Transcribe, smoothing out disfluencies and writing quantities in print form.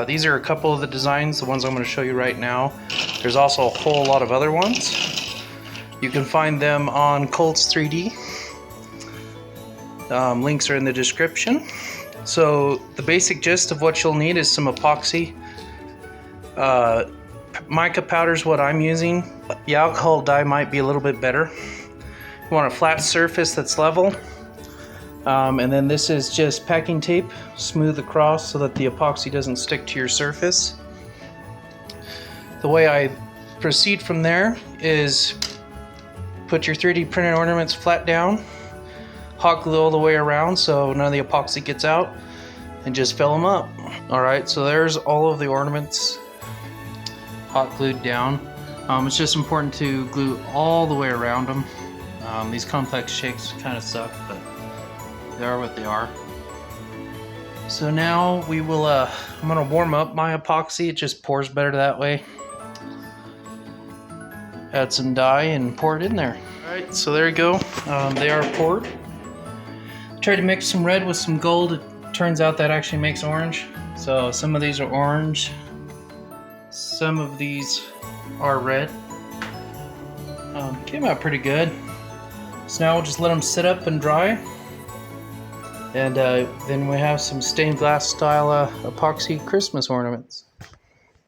These are a couple of the designs, the ones I'm going to show you right now. There's also a whole lot of other ones. You can find them on Colts 3D. Links are in the description. So the basic gist of what you'll need is some epoxy. Mica powder is what I'm using. The alcohol dye might be a little bit better. You want a flat surface that's level. And then this is just packing tape, smooth across so that the epoxy doesn't stick to your surface. The way I proceed from there is put your 3D printed ornaments flat down, hot glue all the way around so none of the epoxy gets out, and just fill them up. Alright, so there's all of the ornaments hot glued down. It's just important to glue all the way around them. These complex shapes kind of suck, but they are what they are. So now we will, I'm going to warm up my epoxy. It just pours better that way. Add some dye and pour it in there. Alright, so there you go. They are poured. Tried to mix some red with some gold. It turns out that actually makes orange. So some of these are orange. Some of these are red. Came out pretty good. So now we'll just let them sit up and dry. And then we have some stained glass style epoxy Christmas ornaments.